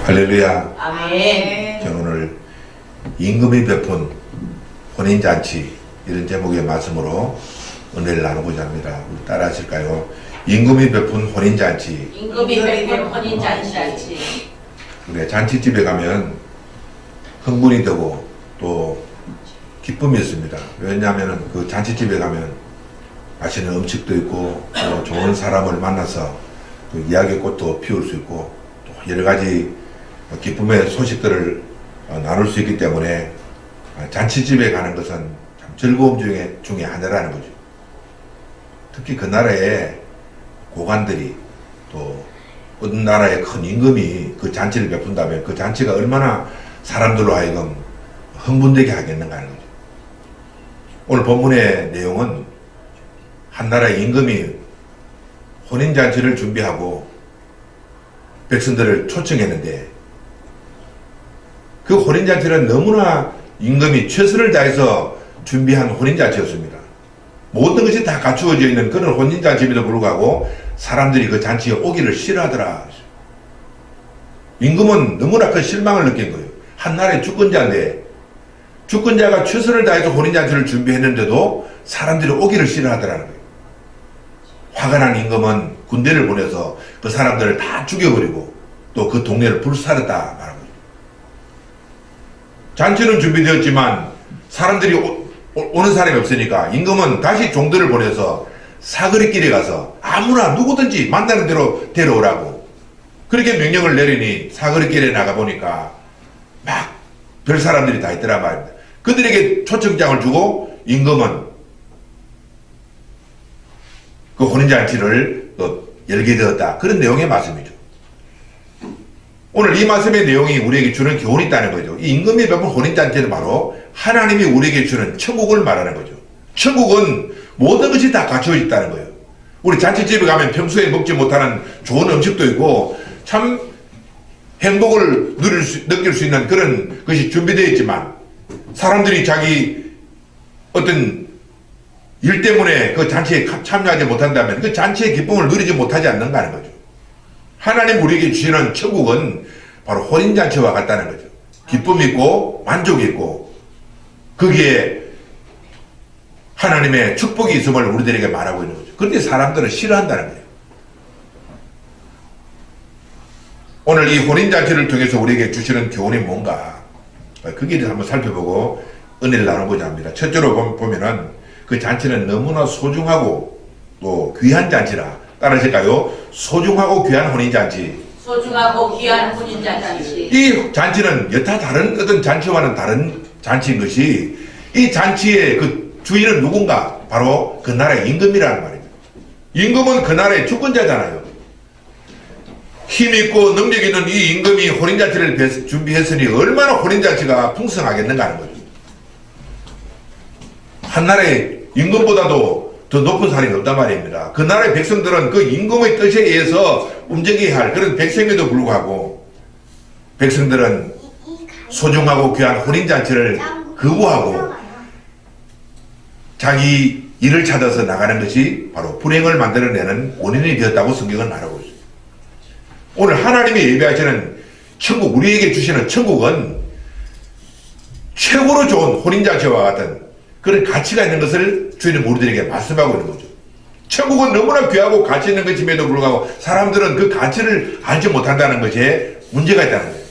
할렐루야. 아멘. 저는 오늘 임금이 베푼 혼인잔치 이런 제목의 말씀으로 은혜를 나누고자 합니다. 우리 따라 하실까요? 임금이 베푼 혼인잔치. 임금이 베푼 혼인잔치. 우리 잔치집에 가면 흥분이 되고 또 기쁨이 있습니다. 왜냐하면 그 잔치집에 가면 맛있는 음식도 있고 또 좋은 사람을 만나서 또 이야기의 꽃도 피울 수 있고 또 여러 가지 기쁨의 소식들을 나눌 수 있기 때문에 잔치집에 가는 것은 참 즐거움 중에 하나라는 거죠. 특히 그 나라의 고관들이 또 어떤 나라의 큰 임금이 그 잔치를 베푼다면 그 잔치가 얼마나 사람들로 하여금 흥분되게 하겠는가 하는 거죠. 오늘 본문의 내용은 한 나라의 임금이 혼인잔치를 준비하고 백성들을 초청했는데 그 혼인잔치는 너무나 임금이 최선을 다해서 준비한 혼인잔치였습니다. 모든 것이 다 갖추어져 있는 그런 혼인잔치임에도 불구하고 사람들이 그 잔치에 오기를 싫어하더라. 임금은 너무나 큰 실망을 느낀 거예요. 한 나라의 주권자인데 주권자가 최선을 다해서 혼인잔치를 준비했는데도 사람들이 오기를 싫어하더라는 거예요. 화가 난 임금은 군대를 보내서 그 사람들을 다 죽여버리고 또 그 동네를 불살았다 말하고 있어요. 잔치는 준비되었지만 사람들이 오는 사람이 없으니까 임금은 다시 종들을 보내서 사거리길에 가서 아무나 누구든지 만나는 대로 데려오라고 그렇게 명령을 내리니 사거리길에 나가보니까 막 별 사람들이 다 있더라 말입니다. 그들에게 초청장을 주고 임금은 그 혼인잔치를 열게 되었다. 그런 내용의 말씀이죠. 오늘 이 말씀의 내용이 우리에게 주는 교훈이 있다는 거죠. 이 임금이 베푼 혼인잔치는 바로 하나님이 우리에게 주는 천국을 말하는 거죠. 천국은 모든 것이 다 갖춰져 있다는 거예요. 우리 잔치집에 가면 평소에 먹지 못하는 좋은 음식도 있고 참 행복을 느낄 수 있는 그런 것이 준비되어 있지만 사람들이 자기 어떤 일 때문에 그 잔치에 참여하지 못한다면 그 잔치의 기쁨을 누리지 못하지 않는가 하는 거죠. 하나님 우리에게 주시는 천국은 바로 혼인잔치와 같다는 거죠. 기쁨이 있고 만족이 있고 거기에 하나님의 축복이 있음을 우리들에게 말하고 있는 거죠. 그런데 사람들은 싫어한다는 거예요. 오늘 이 혼인잔치를 통해서 우리에게 주시는 교훈이 뭔가 거기를 한번 살펴보고 은혜를 나누고자 합니다. 첫째로 보면은 그 잔치는 너무나 소중하고 또 귀한 잔치라. 따라하실까요? 소중하고 귀한 혼인잔치. 소중하고 귀한 혼인잔치. 이 잔치는 여타 다른 어떤 잔치와는 다른 잔치인 것이 이 잔치의 그 주인은 누군가? 바로 그 나라의 임금이라는 말입니다. 임금은 그 나라의 주권자잖아요. 힘있고 능력 있는 이 임금이 혼인잔치를 준비했으니 얼마나 혼인잔치가 풍성하겠는가 하는 거죠. 한 나라의 임금보다도 더 높은 사람이 없단 말입니다. 그 나라의 백성들은 그 임금의 뜻에 의해서 움직여야 할 그런 백성임에도 불구하고 백성들은 소중하고 귀한 혼인잔치를 거부하고 자기 일을 찾아서 나가는 것이 바로 불행을 만들어내는 원인이 되었다고 성경은 말하고 있습니다. 오늘 하나님이 예배하시는 천국, 우리에게 주시는 천국은 최고로 좋은 혼인잔치와 같은 그런 가치가 있는 것을 주님 우리들에게 말씀하고 있는 거죠. 천국은 너무나 귀하고 가치 있는 것임에도 불구하고 사람들은 그 가치를 알지 못한다는 것에 문제가 있다는 거예요.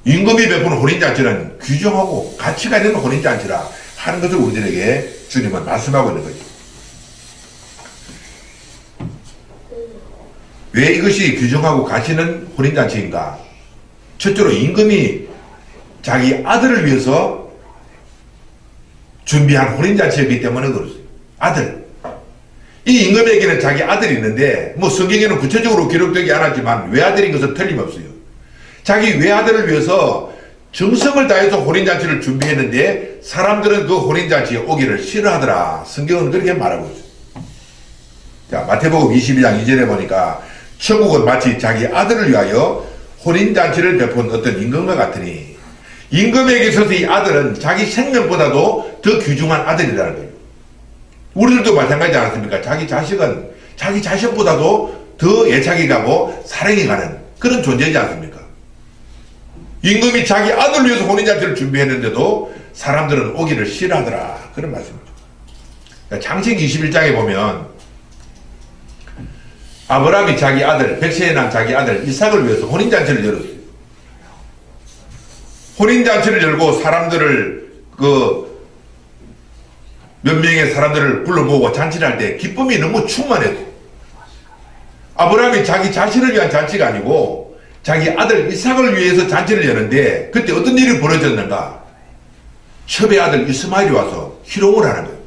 임금이 베푼 혼인잔치는 귀중하고 가치가 있는 혼인잔치라 하는 것을 우리들에게 주님은 말씀하고 있는 거죠. 왜 이것이 귀중하고 가치 있는 혼인잔치인가? 첫째로 임금이 자기 아들을 위해서 준비한 혼인잔치였기 때문에 그렇습니다. 아들. 이 임금에게는 자기 아들이 있는데 뭐 성경에는 구체적으로 기록되지 않았지만 외아들인 것은 틀림없어요. 자기 외아들을 위해서 정성을 다해서 혼인잔치를 준비했는데 사람들은 그 혼인잔치에 오기를 싫어하더라. 성경은 그렇게 말하고 있어요. 자, 마태복음 22장 2절에 보니까 천국은 마치 자기 아들을 위하여 혼인잔치를 베푼 어떤 임금과 같으니 임금에게 있어서 이 아들은 자기 생명보다도 더 귀중한 아들이라는 거예요. 우리들도 마찬가지지 않았습니까? 자기 자식은 자기 자식보다도 더 애착이 가고 사랑이 가는 그런 존재이지 않습니까? 임금이 자기 아들 위해서 혼인잔치를 준비했는데도 사람들은 오기를 싫어하더라. 그런 말씀이죠. 창세기 21장에 보면 아브라함이 자기 아들, 백세에 난 자기 아들 이삭을 위해서 혼인잔치를 열었어요. 혼인잔치를 열고 사람들을 몇 명의 사람들을 불러 모으고 잔치를 할 때 기쁨이 너무 충만했어요. 아브라함이 자기 자신을 위한 잔치가 아니고 자기 아들 이삭을 위해서 잔치를 여는데 그때 어떤 일이 벌어졌는가? 첩의 아들 이스마엘이 와서 희롱을 하는 거예요.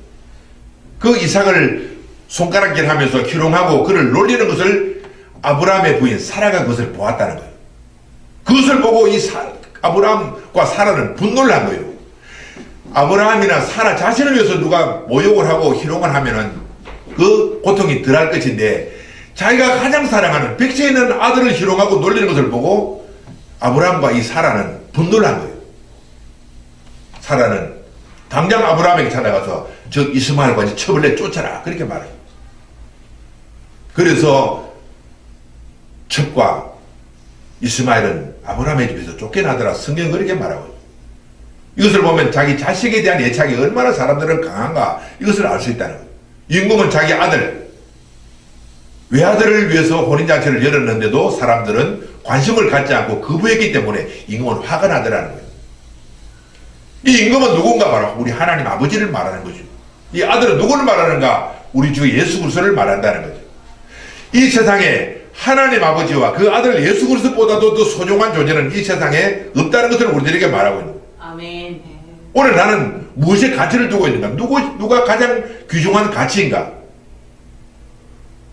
그 이삭을 손가락질 하면서 희롱하고 그를 놀리는 것을 아브라함의 부인 사라가 그것을 보았다는 거예요. 그것을 보고 아브라함과 사라는 분노를 한 거예요. 아브라함이나 사라 자신을 위해서 누가 모욕을 하고 희롱을 하면은 그 고통이 덜할 것인데 자기가 가장 사랑하는 백세에 있는 아들을 희롱하고 놀리는 것을 보고 아브라함과 이 사라는 분노를 한 거예요. 사라는 당장 아브라함에게 찾아가서 저 이스마엘과 첩을 내 쫓아라 그렇게 말해요. 그래서 첩과 이스마엘은 아브라함의 집에서 쫓겨나더라. 성경은 그렇게 말하고 있어요. 이것을 보면 자기 자식에 대한 애착이 얼마나 사람들은 강한가 이것을 알 수 있다는 거예요. 임금은 자기 아들 외아들을 위해서 혼인잔치를 열었는데도 사람들은 관심을 갖지 않고 거부했기 때문에 임금은 화가 나더라는 거예요. 이 임금은 누군가 바로 우리 하나님 아버지를 말하는 거죠. 이 아들은 누구를 말하는가? 우리 주 예수 그리스도를 말한다는 거죠. 이 세상에 하나님 아버지와 그 아들 예수 그리스도보다도 더 소중한 존재는 이 세상에 없다는 것을 우리들에게 말하고 있는 거예요. 아멘. 오늘 나는 무엇에 가치를 두고 있는가? 누가 가장 귀중한 가치인가?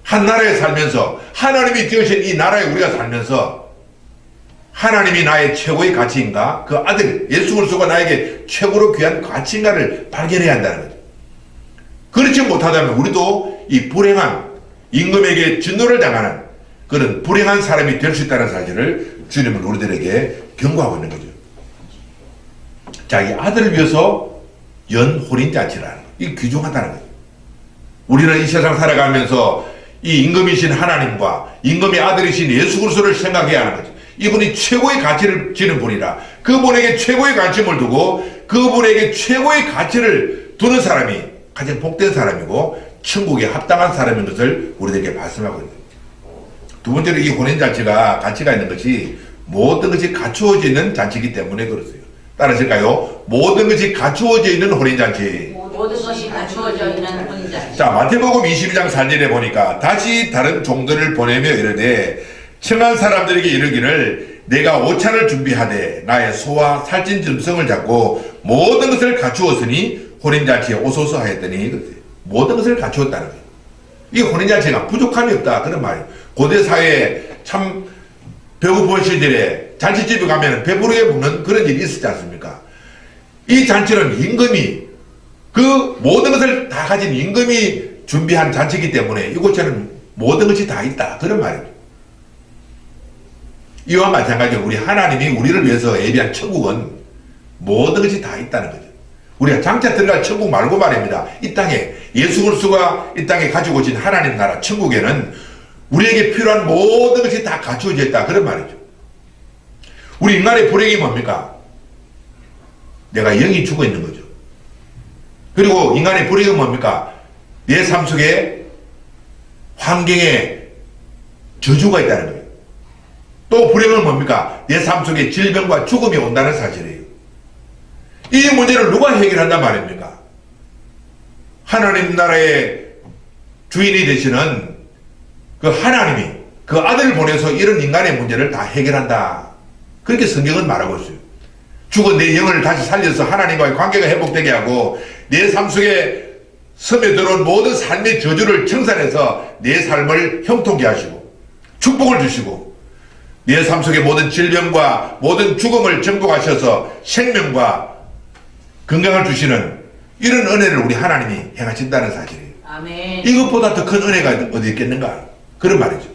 한 나라에 살면서 하나님이 지으신 이 나라에 우리가 살면서 하나님이 나의 최고의 가치인가? 그 아들 예수 그리스도가 나에게 최고로 귀한 가치인가를 발견해야 한다는 거죠. 그렇지 못하다면 우리도 이 불행한 임금에게 진노를 당하는 그런 불행한 사람이 될 수 있다는 사실을 주님은 우리들에게 경고하고 있는 거죠. 자기 아들을 위해서 연 혼인잔치라는 거. 이게 귀중하다는 거죠. 우리는 이 세상 살아가면서 이 임금이신 하나님과 임금의 아들이신 예수 그리스도를 생각해야 하는 거죠. 이분이 최고의 가치를 지는 분이라 그분에게 최고의 관심을 두고 그분에게 최고의 가치를 두는 사람이 가장 복된 사람이고 천국에 합당한 사람인 것을 우리들에게 말씀하고 있는 거예요. 두 번째로 이 혼인잔치가 가치가 있는 것이 모든 것이 갖추어져 있는 잔치이기 때문에 그렇어요. 따라하실까요? 모든 것이 갖추어져 있는 혼인잔치. 모든 것이 갖추어져 있는 혼인잔치. 자, 마태복음 22장 4절에 보니까 다시 다른 종들을 보내며 이르되 청한 사람들에게 이르기를 내가 오찬을 준비하되 나의 소와 살찐 짐승을 잡고 모든 것을 갖추었으니 혼인잔치에 오소서 하였더니 모든 것을 갖추었다는 거예요. 이 혼인잔치가 부족함이 없다 그런 말이에요. 고대 사회에 참 배고픈 시절에 잔치집에 가면 배부르게 먹는 그런 일이 있었지 않습니까? 이 잔치는 임금이 그 모든 것을 다 가진 임금이 준비한 잔치이기 때문에 이곳에는 모든 것이 다 있다 그런 말이에요. 이와 마찬가지로 우리 하나님이 우리를 위해서 예비한 천국은 모든 것이 다 있다는 거죠. 우리가 장차 들어갈 천국 말고 말입니다. 이 땅에 예수 그리스도가 이 땅에 가지고 오신 하나님 나라 천국에는 우리에게 필요한 모든 것이 다 갖추어져 있다 그런 말이죠. 우리 인간의 불행이 뭡니까? 내가 영이 죽어 있는 거죠. 그리고 인간의 불행은 뭡니까? 내 삶 속에 환경에 저주가 있다는 거예요. 또 불행은 뭡니까? 내 삶 속에 질병과 죽음이 온다는 사실이에요. 이 문제를 누가 해결한단 말입니까? 하나님 나라의 주인이 되시는 그 하나님이 그 아들을 보내서 이런 인간의 문제를 다 해결한다. 그렇게 성경은 말하고 있어요. 죽은 내 영을 다시 살려서 하나님과의 관계가 회복되게 하고 내 삶 속에 섬에 들어온 모든 삶의 저주를 청산해서 내 삶을 형통케 하시고 축복을 주시고 내 삶 속에 모든 질병과 모든 죽음을 정복하셔서 생명과 건강을 주시는 이런 은혜를 우리 하나님이 행하신다는 사실이에요. 아멘. 이것보다 더 큰 은혜가 어디 있겠는가? 그런 말이죠.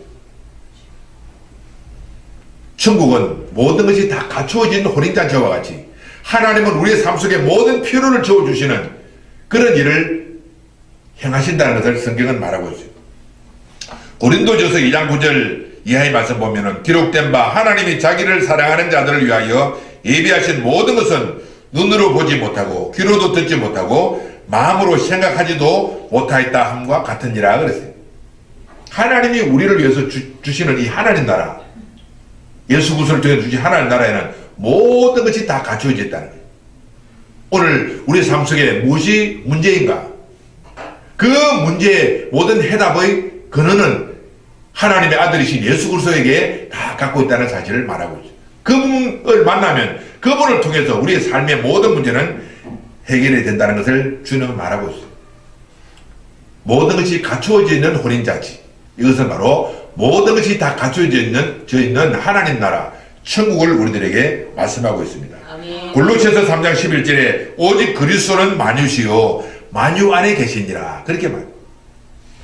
천국은 모든 것이 다 갖추어진 혼인잔치와 같이 하나님은 우리의 삶 속에 모든 필요를 채워주시는 그런 일을 행하신다는 것을 성경은 말하고 있어요. 고린도전서 2장 9절 이하의 말씀 보면은 기록된 바 하나님이 자기를 사랑하는 자들을 위하여 예비하신 모든 것은 눈으로 보지 못하고 귀로도 듣지 못하고 마음으로 생각하지도 못하였다 함과 같으니라 그랬어요. 하나님이 우리를 위해서 주시는 이 하나님 나라, 예수 그리스도를 통해 주신 하나님 나라에는 모든 것이 다 갖춰져 있다는 거예요. 오늘 우리 삶 속에 무엇이 문제인가? 그 문제의 모든 해답의 근원은 하나님의 아들이신 예수 그리스도에게 다 갖고 있다는 사실을 말하고 있어요. 그분을 만나면 그분을 통해서 우리의 삶의 모든 문제는 해결이 된다는 것을 주는 말하고 있어요. 모든 것이 갖추어져 있는 혼인잔치, 이것은 바로 모든 것이 다 갖추어져 있는 하나님 나라 천국을 우리들에게 말씀하고 있습니다. 아멘. 골로새서 3장 11절에 오직 그리스도는 만유시요 만유 안에 계시니라 그렇게 말해요.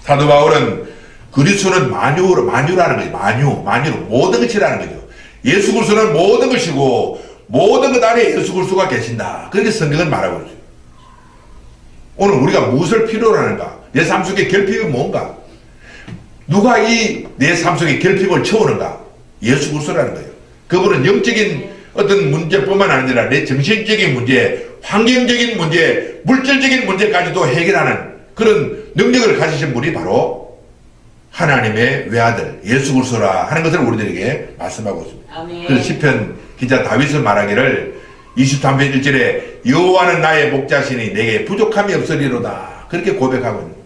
사도 바울은 그리스도는 만유라는 거죠. 만유로 모든 것이라는 거죠. 예수 그리스도는 모든 것이고 모든 것 안에 예수 그리스도가 계신다. 그렇게 성경은 말하고 있어요. 오늘 우리가 무엇을 필요로 하는가? 내 삶 속에 결핍이 뭔가? 누가 이 내 삶 속에 결핍을 채우는가? 예수 그리스도라는 거예요. 그분은 영적인 어떤 문제뿐만 아니라 내 정신적인 문제, 환경적인 문제, 물질적인 문제까지도 해결하는 그런 능력을 가지신 분이 바로 하나님의 외아들 예수 그리스도라 하는 것을 우리들에게 말씀하고 있습니다. 아멘. 그 시편 기자 다윗은 말하기를 23편 1절에 여호와는 나의 목자시니 내게 부족함이 없으리로다 그렇게 고백하고 있는 거예요.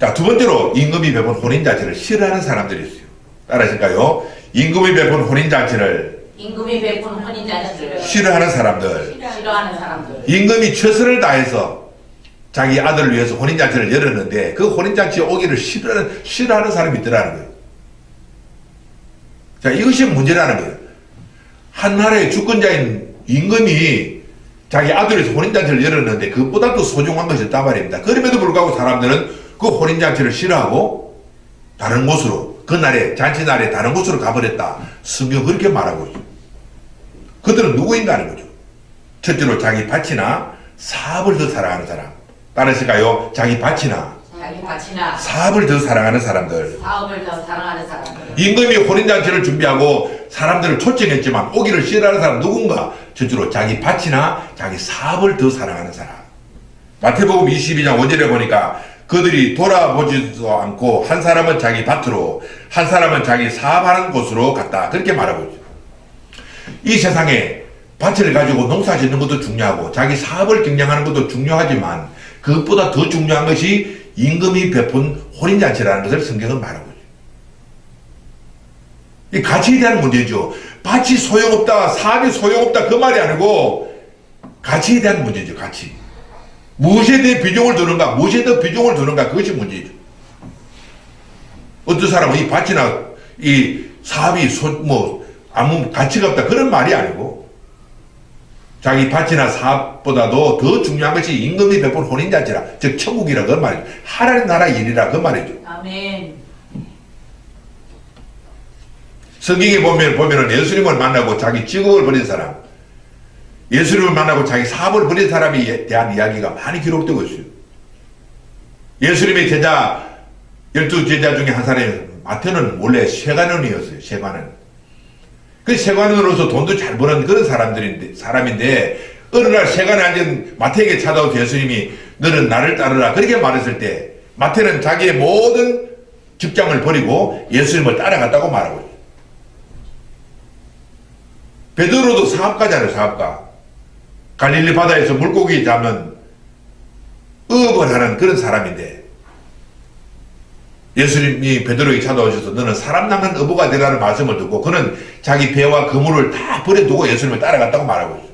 자, 두 번째로 임금이 베푼 혼인잔치를 싫어하는 사람들이 있어요. 따라하실까요? 임금이 베푼 혼인잔치를 싫어하는 사람들. 싫어하는 사람들. 임금이 최선을 다해서 자기 아들을 위해서 혼인잔치를 열었는데 그 혼인잔치에 오기를 싫어하는 사람이 있더라는 거예요. 자, 이것이 문제라는 거예요. 한 나라의 주권자인 임금이 자기 아들을 위해서 혼인잔치를 열었는데 그것보다도 소중한 것이 있단 말입니다. 그럼에도 불구하고 사람들은 그 혼인잔치를 싫어하고 다른 곳으로 그날에 잔치날에 다른 곳으로 가버렸다. 성경 그렇게 말하고 있어요. 그들은 누구인가 하는 거죠. 첫째로 자기 밭이나 사업을 더 사랑하는 사람. 따르실까요? 자기 밭이나 사업을 더 사랑하는 사람들. 임금이 혼인잔치를 준비하고 사람들을 초청했지만 오기를 싫어하는 사람 누군가? 첫째로 자기 밭이나 자기 사업을 더 사랑하는 사람. 마태복음 22장 5절에 보니까 그들이 돌아보지도 않고 한 사람은 자기 밭으로 한 사람은 자기 사업하는 곳으로 갔다. 그렇게 말하고 있죠. 이 세상에 밭을 가지고 농사 짓는 것도 중요하고 자기 사업을 경영하는 것도 중요하지만 그것보다 더 중요한 것이 임금이 베푼 혼인잔치라는 것을 성경은 말하고 있죠. 이 가치에 대한 문제죠. 밭이 소용없다, 사업이 소용없다 그 말이 아니고 가치에 대한 문제죠. 가치. 무엇에 대해 비중을 두는가, 무엇에 더 비중을 두는가 그것이 문제죠. 어떤 사람은 이 밭이나 이 사업이 아무 가치가 없다 그런 말이 아니고 자기 밭이나 사업보다도 더 중요한 것이 임금이 베푼 혼인잔치라, 즉 천국이라 그 말이죠. 하나님 나라 일이라 그 말이죠. 아멘. 성경에 보면은 예수님을 만나고 자기 직업을 버린 사람, 예수님을 만나고 자기 사업을 버린 사람에 대한 이야기가 많이 기록되고 있어요. 예수님의 제자 12제자 중에 한 사람이 마태는 원래 세관원이었어요. 세관원. 그 세관원으로서 돈도 잘 버는 그런 사람인데 어느 날 세관에 앉은 마태에게 찾아오서 예수님이 너는 나를 따르라 그렇게 말했을 때 마태는 자기의 모든 직장을 버리고 예수님을 따라갔다고 말하고 있어요. 베드로도 사업가잖아요. 사업가. 갈릴리 바다에서 물고기 잡는 어업을 하는 그런 사람인데 예수님이 베드로에게 찾아오셔서 너는 사람 낚는 어부가 되라는 말씀을 듣고 그는 자기 배와 그물을 다 버려두고 예수님을 따라갔다고 말하고 있어요.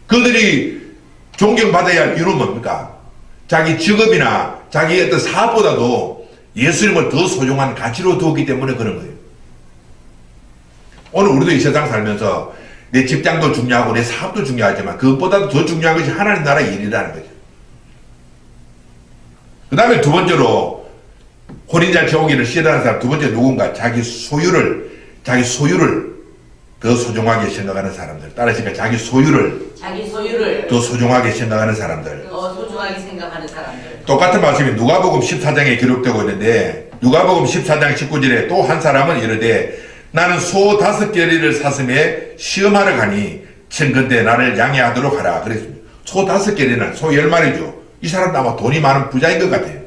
그들이 존경받아야 할 이유는 뭡니까? 자기 직업이나 자기 어떤 사업보다도 예수님을 더 소중한 가치로 두었기 때문에 그런 거예요. 오늘 우리도 이 세상 살면서 내 직장도 중요하고 내 사업도 중요하지만 그것보다도 더 중요한 것이 하나님 나라 일이라는 거죠. 그 다음에 두 번째로 혼인잔치 오기를 싫어하는 사람 두 번째 누군가? 자기 소유를 더 소중하게 생각하는 사람들. 따라서 자기 소유를 더 소중하게 생각하는 사람들. 똑같은 말씀이 누가복음 14장에 기록되고 있는데 누가복음 14장 19절에 또 한 사람은 이르되 나는 소 5개리를 사슴에 시험하러 가니 청컨대 나를 양해하도록 하라 그랬습니다. 소 5개리는 소 10마리죠. 이 사람도 아마 돈이 많은 부자인 것 같아요.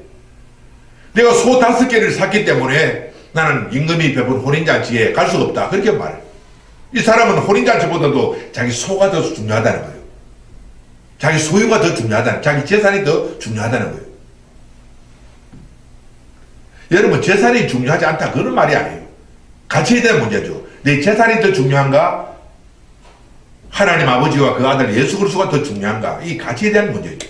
내가 소 5개리를 샀기 때문에 나는 임금이 베푼 혼인잔치에 갈 수가 없다 그렇게 말해요. 이 사람은 혼인잔치보다도 자기 소가 더 중요하다는 거예요. 자기 소유가 더 중요하다는, 자기 재산이 더 중요하다는 거예요. 여러분, 재산이 중요하지 않다 그런 말이 아니에요. 가치에 대한 문제죠. 내 재산이 더 중요한가? 하나님 아버지와 그 아들 예수 그리스도가 더 중요한가? 이 가치에 대한 문제죠.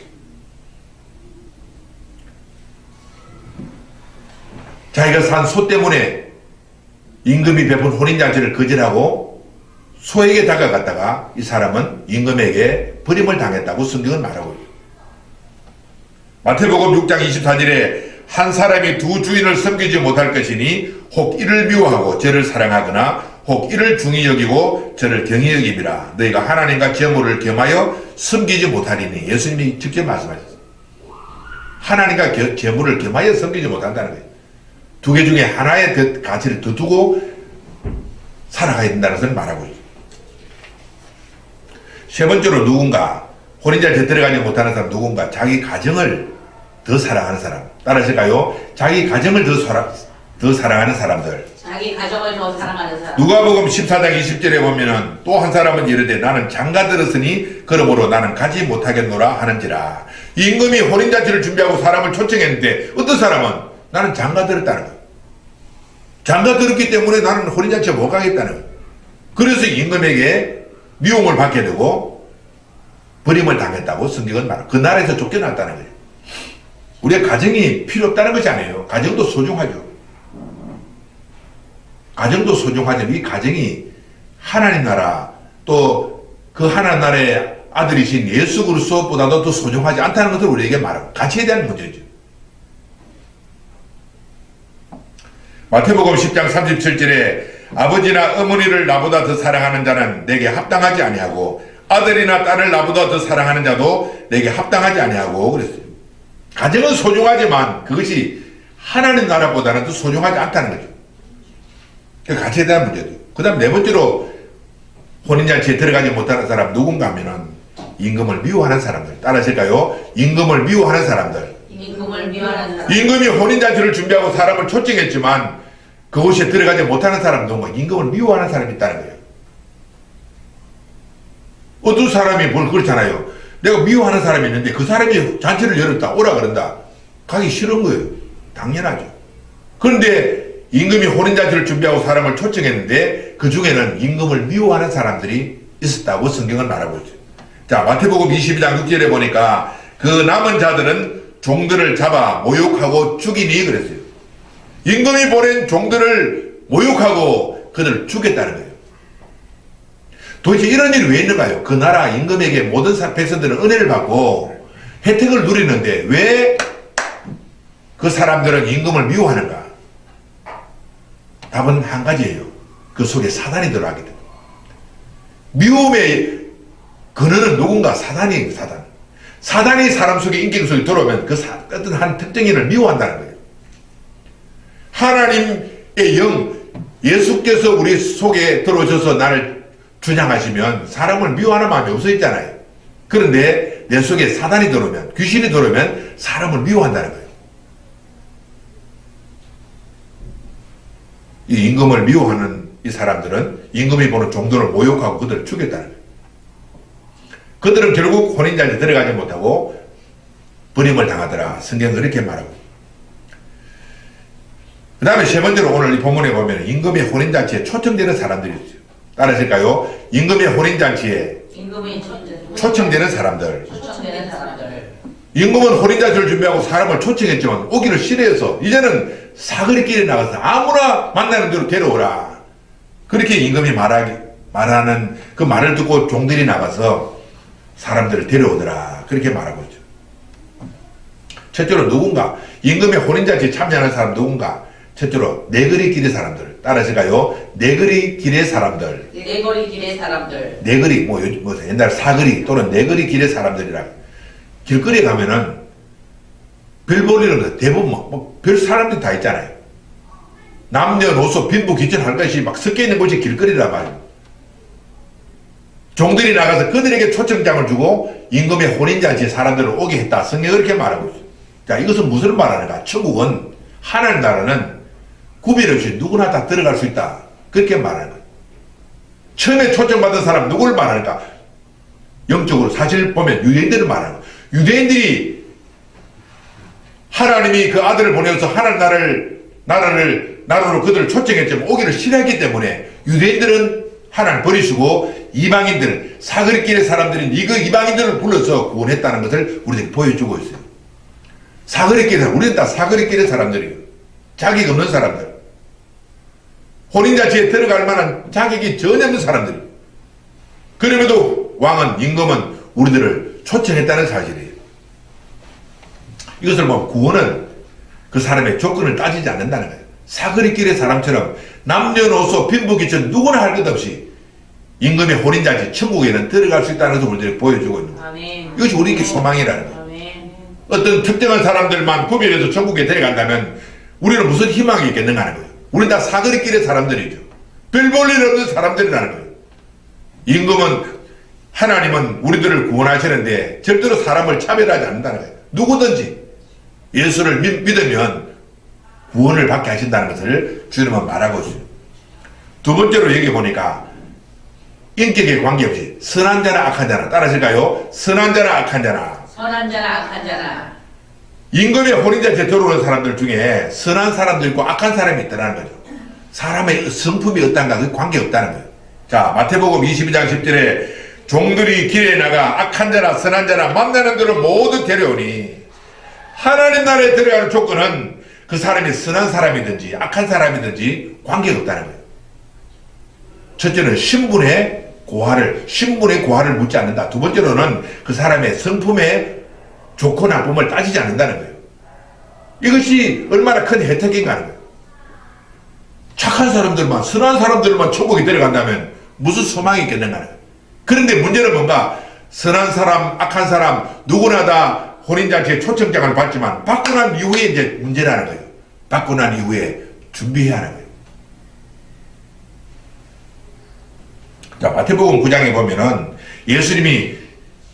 자기가 산 소 때문에 임금이 베푼 혼인잔치를 거절하고 소에게 다가갔다가 이 사람은 임금에게 버림을 당했다고 성경은 말하고 있어요. 마태복음 6장 24절에 한 사람이 두 주인을 섬기지 못할 것이니 혹 이를 미워하고 저를 사랑하거나 혹 이를 중히 여기고 저를 경히 여김이라. 너희가 하나님과 재물을 겸하여 섬기지 못하리니. 예수님이 직접 말씀하셨어요. 하나님과 재물을 겸하여 섬기지 못한다는 거예요. 두 개 중에 하나의 가치를 더 두고 살아가야 된다는 것을 말하고 있어요. 세 번째로 누군가 혼인잔치에 들어가지 못하는 사람, 누군가 자기 가정을 더 사랑하는 사람. 따라하실까요? 자기 가정을 더 사랑하는 사람들. 자기 가정을 더 사랑하는 사람. 누가복음 14장 20절에 보면은 또 한 사람은 이르되 나는 장가 들었으니 그러므로 나는 가지 못하겠노라 하는지라. 임금이 혼인잔치를 준비하고 사람을 초청했는데 어떤 사람은 나는 장가 들었다는 거예요. 장가 들었기 때문에 나는 혼인잔치에 못 가겠다는 거예요. 그래서 임금에게 미움을 받게 되고 버림을 당했다고 성경은 말합니다. 그 나라에서 쫓겨났다는 거예요. 우리의 가정이 필요 없다는 것이 아니에요. 가정도 소중하죠. 가정도 소중하지만 이 가정이 하나님 나라 또 그 하나님 나라의 아들이신 예수 그리스도보다도 더 소중하지 않다는 것을 우리에게 말하고 가치에 대한 문제죠. 마태복음 10장 37절에 아버지나 어머니를 나보다 더 사랑하는 자는 내게 합당하지 아니하고 아들이나 딸을 나보다 더 사랑하는 자도 내게 합당하지 아니하고 그랬어요. 가정은 소중하지만 그것이 하나님 나라보다는 더 소중하지 않다는 거죠. 그 가치에 대한 문제죠. 그 다음 네 번째로 혼인잔치에 들어가지 못하는 사람 누군가 하면은 임금을 미워하는 사람들. 따라하실까요? 임금을 미워하는 사람들. 임금을 미워하는 사람. 임금이 혼인잔치를 준비하고 사람을 초청했지만 그곳에 들어가지 못하는 사람 누군가 임금을 미워하는 사람이 있다는 거예요. 어떤 사람이 뭘 그렇잖아요. 내가 미워하는 사람이 있는데 그 사람이 잔치를 열었다 오라 그런다. 가기 싫은 거예요. 당연하죠. 그런데 임금이 혼인잔치를 준비하고 사람을 초청했는데 그 중에는 임금을 미워하는 사람들이 있었다고 성경은 말하고 있어요. 자, 마태복음 22장 6절에 보니까 그 남은 자들은 종들을 잡아 모욕하고 죽이니 그랬어요. 임금이 보낸 종들을 모욕하고 그들을 죽였다는 거예요. 도대체 이런 일이 왜 있는가요? 그 나라 임금에게 모든 백성들은 은혜를 받고 혜택을 누리는데 왜 그 사람들은 임금을 미워하는가? 답은 한 가지예요. 그 속에 사단이 들어가게 됩니다. 미움의 근원은 누군가? 사단이에요. 사단이 사람 속에 인격 속에 들어오면 그 어떤 한 특정인을 미워한다는 거예요. 하나님의 영 예수께서 우리 속에 들어오셔서 나를 주장하시면 사람을 미워하는 마음이 없어지잖아요. 그런데 내 속에 사단이 들어오면 귀신이 들어오면 사람을 미워한다는 거예요. 이 임금을 미워하는 이 사람들은 임금이 보는 종들을 모욕하고 그들을 죽였다는 거예요. 그들은 결국 혼인잔치에 들어가지 못하고 버림을 당하더라. 성경은 그렇게 말하고. 그 다음에 세 번째로 오늘 이 본문에 보면 임금의 혼인잔치에 초청되는 사람들이 있어요. 따라하실까요? 임금의 혼인잔치에 초청되는 사람들. 임금은 혼인잔치를 준비하고 사람을 초청했지만 오기를 싫어해서 이제는 사거리길에 나가서 아무나 만나는 대로 데려오라. 그렇게 임금이 말하는 그 말을 듣고 종들이 나가서 사람들을 데려오더라. 그렇게 말하고 있죠. 첫째로 누군가 임금의 혼인잔치에 참여하는 사람 누군가? 첫째로 네거리 길의 사람들. 따라하실까요? 네거리 길의 사람들. 네거리 길의 사람들. 네거리 뭐 옛날 사거리 또는 네거리 길의 사람들이라. 길거리에 가면은 별 볼일은 거 대부분 별 사람들이 다 있잖아요. 남녀노소 빈부귀천할 것이 막 섞여 있는 곳이 길거리란 말이에요. 종들이 나가서 그들에게 초청장을 주고 임금의 혼인잔치에 사람들을 오게 했다. 성경이 그렇게 말하고 있어요. 자, 이것은 무슨 말하는가? 천국은 하나님 나라는 구별 없이 누구나 다 들어갈 수 있다. 그렇게 말하는 거예요. 처음에 초청받은 사람 누구를 말하는가? 영적으로 사실 보면 유대인들을 말하는 거예요. 유대인들이 하나님이 그 아들을 보내어서 하나님 나라로 그들을 초청했지만 오기를 싫어했기 때문에 유대인들은 하나님 버리시고 이방인들, 사거리길의 사람들인 그 이방인들을 불러서 구원했다는 것을 우리에게 보여주고 있어요. 사거리길의 사람, 우리는 다 사거리길의 사람들이에요. 자격 없는 사람들. 혼인잔치에 들어갈 만한 자격이 전혀 없는 사람들이에요. 그럼에도 왕은, 임금은 우리들을 초청했다는 사실이에요. 이것을 보면 구원은 그 사람의 조건을 따지지 않는다는 거예요. 사거리길의 사람처럼 남녀노소 빈부귀천 누구나 할 것 없이 임금의 혼인잔치 천국에는 들어갈 수 있다는 것을 우리들이 보여주고 있는 거예요. 아멘. 이것이 우리에게 소망이라는 거예요. 아멘. 어떤 특정한 사람들만 구별해서 천국에 데려간다면 우리는 무슨 희망이 있겠는가 하는 거예요. 우리는 다 사거리길의 사람들이죠. 별 볼 일 없는 사람들이라는 거예요. 임금은, 하나님은 우리들을 구원하시는데 절대로 사람을 차별하지 않는다는 거예요. 누구든지 예수를 믿으면 구원을 받게 하신다는 것을 주님은 말하고 있어요. 두 번째로 여기 보니까 인격에 관계없이 선한 자나 악한 자나, 따라하실까요? 선한 자나 악한 자나. 선한 자나 악한 자나. 임금의 혼인잔치에 들어오는 사람들 중에 선한 사람도 있고 악한 사람이 있다는 거죠. 사람의 성품이 어떤가 그 관계없다는 거예요. 자, 마태복음 22장 10절에 종들이 길에 나가 악한 자나 선한 자나 만나는 들을 모두 데려오니 하나님 나라에 들어가는 조건은 그 사람이 선한 사람이든지 악한 사람이든지 관계가 없다는 거예요. 첫째는 신분의 고하를 묻지 않는다. 두 번째로는 그 사람의 성품의 좋고 나쁨을 따지지 않는다는 거예요. 이것이 얼마나 큰 혜택인가 하는 거예요. 착한 사람들만, 선한 사람들만 천국에 데려간다면 무슨 소망이 있겠는가 하는 거예요. 그런데 문제는 뭔가 선한 사람, 악한 사람 누구나 다 혼인잔치에 초청장을 받지만 받고 난 이후에 이제 문제라는 거예요. 받고 난 이후에 준비해야 하는 거예요. 자, 마태복음 9장에 보면은 예수님이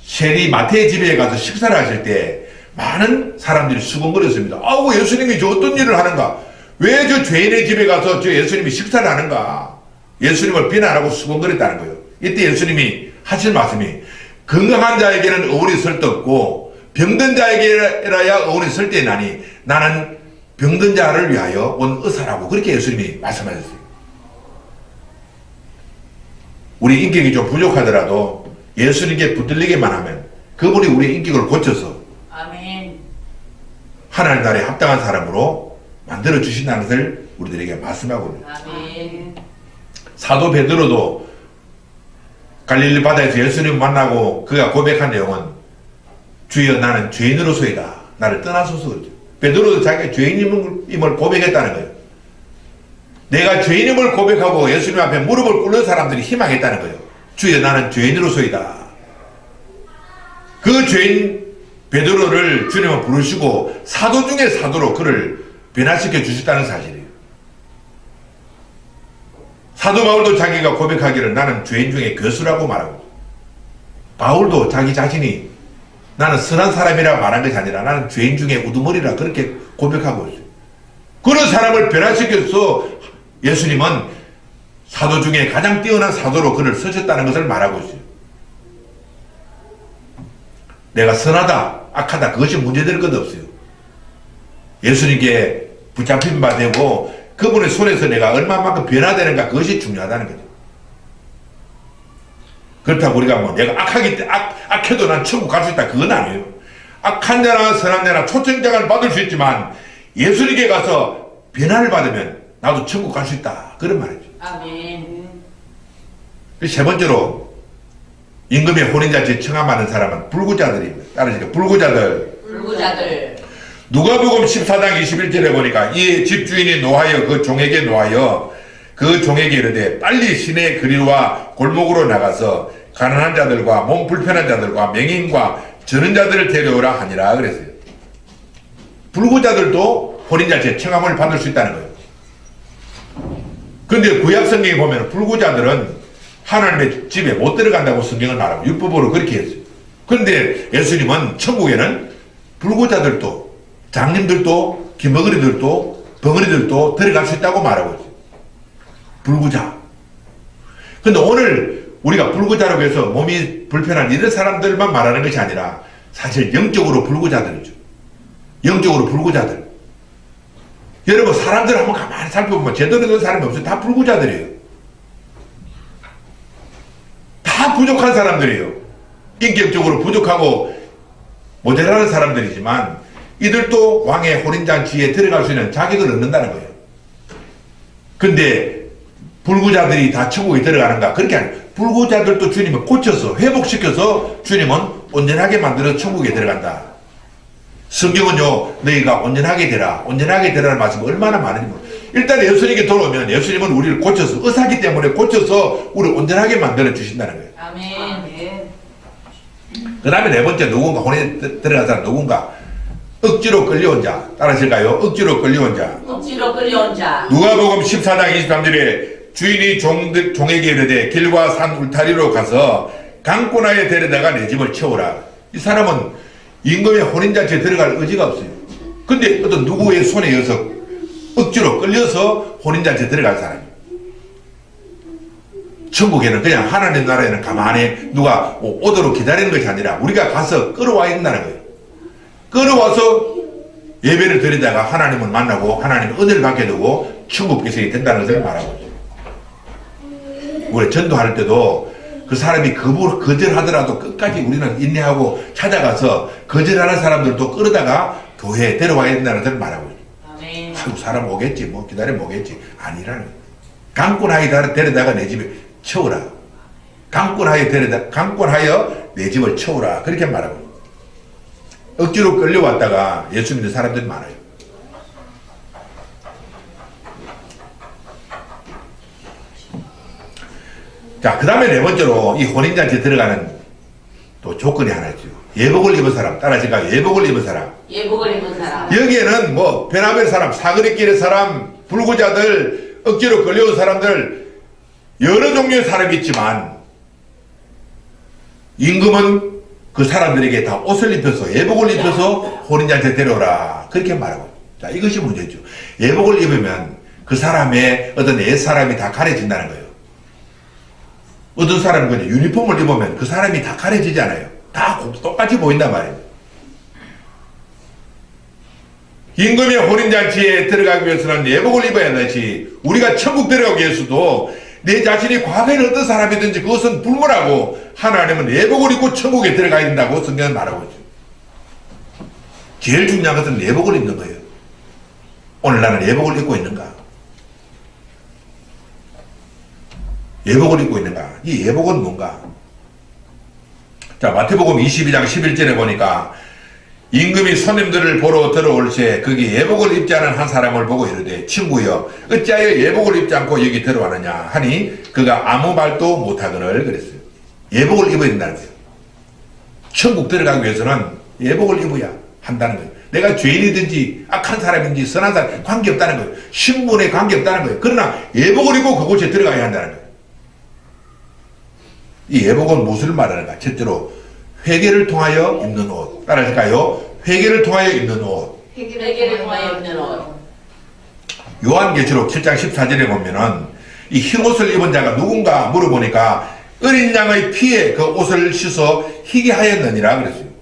세리 마태의 집에 가서 식사를 하실 때 많은 사람들이 수군거렸습니다. 아우, 예수님이 저 어떤 일을 하는가? 왜 저 죄인의 집에 가서 저 예수님이 식사를 하는가? 예수님을 비난하고 수군거렸다는 거예요. 이때 예수님이 하실 말씀이 건강한 자에게는 의원이 설득없고 병든 자에게라야 의원이 설득나니 나는 병든 자를 위하여 온 의사라고 그렇게 예수님이 말씀하셨어요. 우리 인격이 좀 부족하더라도 예수님께 붙들리기만 하면 그분이 우리의 인격을 고쳐서 아멘. 하나님 나라에 합당한 사람으로 만들어 주신다는 것을 우리들에게 말씀하고 있습니다. 아멘. 사도 베드로도 갈릴리 바다에서 예수님 만나고 그가 고백한 내용은 주여 나는 죄인으로서이다. 나를 떠나소서 그러죠. 베드로도 자기가 죄인임을 고백했다는 거예요. 내가 죄인임을 고백하고 예수님 앞에 무릎을 꿇는 사람들이 희망했다는 거예요. 주여 나는 죄인으로서이다. 그 죄인 베드로를 주님은 부르시고 사도 중에 사도로 그를 변화시켜 주셨다는 사실이에요. 사도 바울도 자기가 고백하기를 나는 죄인 중에 교수라고 말하고, 바울도 자기 자신이 나는 선한 사람이라 말한 것이 아니라 나는 죄인 중에 우두머리라 그렇게 고백하고 있어요. 그런 사람을 변화시켜서 예수님은 사도 중에 가장 뛰어난 사도로 그를 쓰셨다는 것을 말하고 있어요. 내가 선하다, 악하다 그것이 문제될 것 없어요. 예수님께 붙잡힌 바 되고 그분의 손에서 내가 얼마만큼 변화되는가 그것이 중요하다는 거죠. 그렇다고 우리가 뭐 내가 악해도 난 천국 갈 수 있다 그건 아니에요. 악한 자나 선한 자나 초청장을 받을 수 있지만 예수님께 가서 변화를 받으면 나도 천국 갈 수 있다 그런 말이죠. 아멘. 세 번째로 임금의 혼인잔치에 청함하는 사람은 불구자들입니다. 따라서 불구자들. 누가복음 14장 21절에 보니까 이 집주인이 노하여 그 종에게 노하여 그 종에게 이르되 빨리 시내 거리와 골목으로 나가서 가난한 자들과 몸 불편한 자들과 맹인과 저는 자들을 데려오라 하니라 그랬어요. 불구자들도 혼인잔치에 청함을 받을 수 있다는 거예요. 그런데 구약 성경에 보면 불구자들은 하나님의 집에 못 들어간다고 성경을 말하고 율법으로 그렇게 했어요. 그런데 예수님은 천국에는 불구자들도 장님들도 기머거리들도 벙어리들도 들어갈 수 있다고 말하고 있어요. 불구자. 근데 오늘 우리가 불구자라고 해서 몸이 불편한 이런 사람들만 말하는 것이 아니라 사실 영적으로 불구자들이죠. 영적으로 불구자들. 여러분 사람들 한번 가만히 살펴보면 제대로 된 사람이 없어요. 다 불구자들이에요. 다 부족한 사람들이에요. 인격적으로 부족하고 모자라는 사람들이지만 이들도 왕의 혼인잔치에 들어갈 수 있는 자격을 얻는다는 거예요. 근데 불구자들이 다 천국에 들어가는가? 그렇게 아니에요. 불구자들도 주님을 고쳐서 회복시켜서 주님은 온전하게 만들어서 천국에 들어간다. 성경은요, 너희가 온전하게 되라, 온전하게 되라는 말씀이 얼마나 많은지 모르겠어요. 일단 예수님께 돌아오면 예수님은 우리를 고쳐서, 의사기 때문에 고쳐서 우리를 온전하게 만들어 주신다는 거예요. 아멘. 그 다음에 네 번째, 누군가, 혼에 들어간 사람 누군가, 억지로 끌려온 자. 따라하실까요? 억지로 끌려온 자. 억지로 끌려온 자. 누가복음 14장 23절에 주인이 종에게 이르되 길과 산 울타리로 가서 강권하에 데려다가 내 집을 채우라. 이 사람은 임금의 혼인잔치에 들어갈 의지가 없어요. 근데 어떤 누구의 손에 의해서 억지로 끌려서 혼인잔치에 들어갈 사람이에요. 천국에는 그냥 하나님 나라에는 가만히 누가 오도록 기다리는 것이 아니라 우리가 가서 끌어와야 된다는 거예요. 끌어와서 예배를 드리다가 하나님을 만나고 하나님의 은혜를 받게 되고 천국 백성이 된다는 것을 말하고 있어요. 우리 전도할 때도 그 사람이 거절하더라도 끝까지 우리는 인내하고 찾아가서 거절하는 사람들도 끌어다가 교회에 데려와야 된다는 것을 말하고 있어요. 아멘. 아이고 사람 오겠지 뭐 기다리면 오겠지 아니라는 거예요. 강권하여 데려다가 내 집에 채우라. 강권하여 내 집을 채우라. 그렇게 말하고 있어요. 억지로 끌려왔다가 예수 믿는 사람들이 많아요. 자, 그 다음에 네 번째로 이 혼인잔치에 들어가는 또 조건이 하나 있죠. 예복을 입은 사람. 따라하실까요? 예복을 입은 사람. 예복을 입은 사람. 여기에는 뭐 변화별 사람, 사거리길의 사람, 불구자들, 억지로 끌려온 사람들 여러 종류의 사람이 있지만 임금은 그 사람들에게 다 옷을 입혀서 예복을 입혀서 혼인잔치에 데려오라. 그렇게 말하고. 자, 이것이 문제죠. 예복을 입으면 그 사람의 어떤 옛사람이 다 가려진다는 거예요. 어떤 사람은 그냥 유니폼을 입으면 그 사람이 다 가려지잖아요. 다 똑같이 보인단 말이에요. 임금의 혼인잔치에 들어가기 위해서는 예복을 입어야 하듯이 우리가 천국 들어가기 위해서도 내 자신이 과거에는 어떤 사람이든지 그것은 불문하고 하나님은 예복을 입고 천국에 들어가야 된다고 성경은 말하고 있죠. 제일 중요한 것은 예복을 입는 거예요. 오늘 나는 예복을 입고 있는가? 예복을 입고 있는가? 이 예복은 뭔가? 자, 마태복음 22장 11절에 보니까 임금이 손님들을 보러 들어올 때 거기 예복을 입지 않은 한 사람을 보고 이르되 친구여 어찌하여 예복을 입지 않고 여기 들어왔느냐 하니 그가 아무 말도 못하거늘 그랬어요. 예복을 입어야 된다는 거예요. 천국 들어가기 위해서는 예복을 입어야 한다는 거예요. 내가 죄인이든지 악한 사람인지 선한 사람 관계없다는 거예요. 신분에 관계없다는 거예요. 그러나 예복을 입고 그곳에 들어가야 한다는 거예요. 이 예복은 무엇을 말하는가? 첫째로 회개를 통하여 입는 옷. 따라할까요? 회개를 통하여 입는 옷. 회개를 통하여 입는 옷. 요한계시록 7장 14절에 보면은 이 흰옷을 입은 자가 누군가 물어보니까 어린 양의 피에 그 옷을 씻어 희게 하였느니라 그랬어요.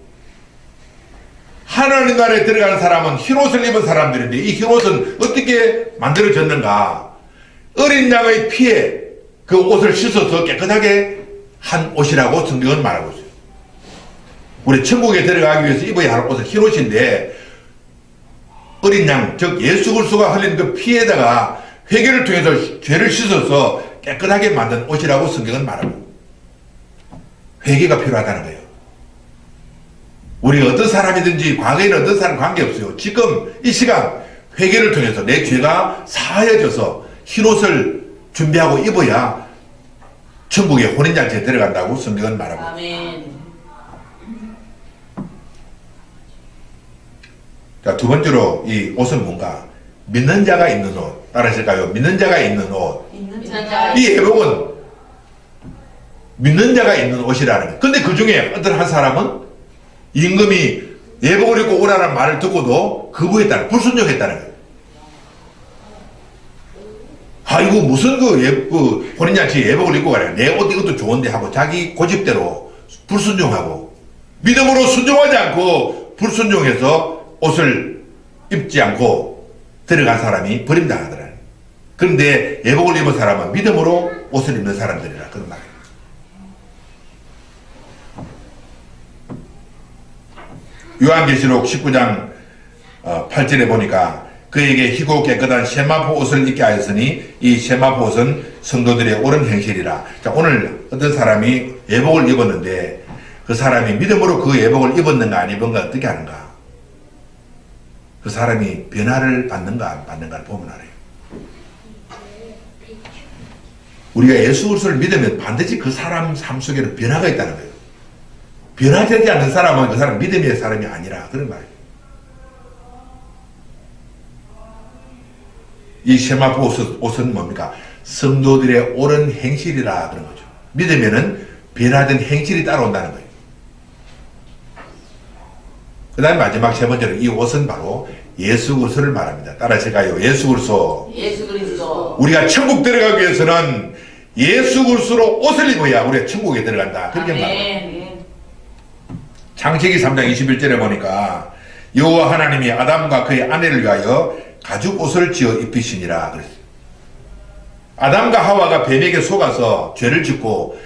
하나님 나라에 들어가는 사람은 흰옷을 입은 사람들인데 이 흰옷은 어떻게 만들어졌는가? 어린 양의 피에 그 옷을 씻어서 깨끗하게 한 옷이라고 성경은 말하고 있어요. 우리 천국에 들어가기 위해서 입어야 할 옷은 흰옷인데 어린 양, 즉 예수 그리스도가 흘린 그 피에다가 회개를 통해서 죄를 씻어서 깨끗하게 만든 옷이라고 성경은 말하고 회개가 필요하다는 거예요. 우리가 어떤 사람이든지 과거에는 어떤 사람 관계없어요. 지금 이 시간 회개를 통해서 내 죄가 사하여져서 흰옷을 준비하고 입어야 천국의 혼인잔치에 들어간다고 성경은 말하고 아멘. 자, 두 번째로 이 옷은 뭔가? 믿는 자가 입는 옷. 따라하실까요? 믿는 자가 입는 옷. 있는 자가 이 회복은 믿는 자가 입는 옷이라는 거예요. 근데 그 중에 어떤 한 사람은 임금이 예복을 입고 오라는 말을 듣고도 거부했다는, 불순종했다는 거예요. 아이고, 무슨 그 혼인잔치 예복을 입고 가래. 내 옷 이것도 좋은데 하고 자기 고집대로 불순종하고 믿음으로 순종하지 않고 불순종해서 옷을 입지 않고 들어간 사람이 버림당하더라. 그런데 예복을 입은 사람은 믿음으로 옷을 입는 사람들이라 그런 말이에요. 요한계시록 19장 8절에 보니까 그에게 희고 깨끗한 세마포 옷을 입게 하였으니 이 세마포 옷은 성도들의 옳은 행실이라. 자, 오늘 어떤 사람이 예복을 입었는데 그 사람이 믿음으로 그 예복을 입었는가 안 입은가 어떻게 하는가? 그 사람이 변화를 받는가 안 받는가를 보면 알아요. 우리가 예수 그리스도를 믿으면 반드시 그 사람 삶 속에는 변화가 있다는 거예요. 변화되지 않는 사람은 그 사람 믿음의 사람이 아니라 그런 말이에요. 이 세마포 옷은 뭡니까? 성도들의 옳은 행실이라 그런 거죠. 믿으면은 변화된 행실이 따라온다는 거예요. 그 다음에 마지막 세 번째로 이 옷은 바로 예수 그리스도를 말합니다. 따라하실까요? 예수 그리스도. 예수 그리스도. 우리가 천국 들어가기 위해서는 예수 그리스도로 옷을 입어야 우리가 천국에 들어간다. 그렇게 말합니다. 창세기 3장 21절에 보니까 여호와 하나님이 아담과 그의 아내를 위하여 가죽 옷을 지어 입히시니라 그랬어요. 아담과 하와가 뱀에게 속아서 죄를 짓고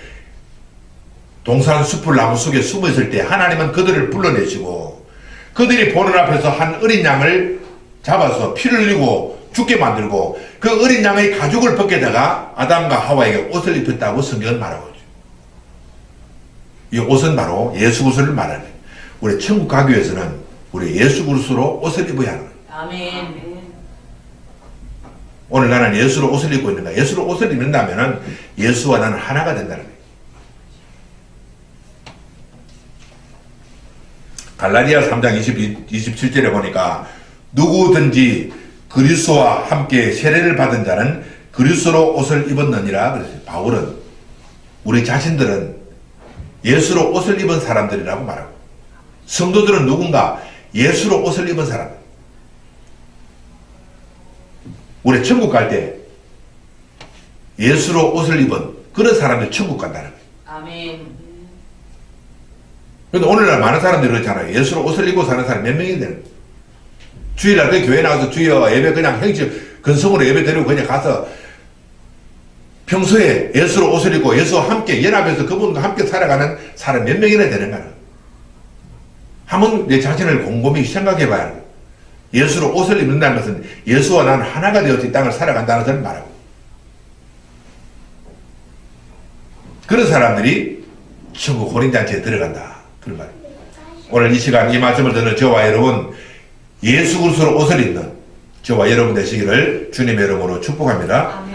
동산 숲을 나무 속에 숨어 있을 때 하나님은 그들을 불러내시고 그들이 보는 앞에서 한 어린 양을 잡아서 피를 흘리고 죽게 만들고 그 어린 양의 가죽을 벗겨다가 아담과 하와에게 옷을 입혔다고 성경은 말하고 있죠. 이 옷은 바로 예수 그리스도를 말하는 거예요. 우리 천국 가기 위해서는 우리 예수 그리스도로 옷을 입어야 하는 거예요. 아멘. 오늘 나는 예수로 옷을 입고 있는가? 예수로 옷을 입는다면 예수와 나는 하나가 된다는 거예요. 갈라디아 3장 27절에 보니까 누구든지 그리스도와 함께 세례를 받은 자는 그리스도로 옷을 입었느니라 그랬어요. 바울은 우리 자신들은 예수로 옷을 입은 사람들이라고 말하고 성도들은 누군가? 예수로 옷을 입은 사람. 우리 천국 갈 때 예수로 옷을 입은 그런 사람들이 천국 간다는 거예요. 아멘. 그런데 오늘날 많은 사람들이 그렇잖아요. 예수로 옷을 입고 사는 사람이 몇 명이 되는 거예요. 주일날 그 교회 나와서 주여 예배 그냥 형식 근성으로 예배 드리고 그냥 가서 평소에 예수로 옷을 입고 예수와 함께 연합해서 그분과 함께 살아가는 사람 몇 명이나 되는가. 한번 내 자신을 곰곰이 생각해 봐야 합니다. 예수로 옷을 입는다는 것은 예수와 나는 하나가 되어서 이 땅을 살아간다는 것을 말하고 그런 사람들이 천국 혼인잔치에 들어간다. 그런 말입니다. 오늘 이 시간 이 말씀을 듣는 저와 여러분 예수 그리스도로 옷을 입는 저와 여러분 되시기를 주님의 이름으로 축복합니다.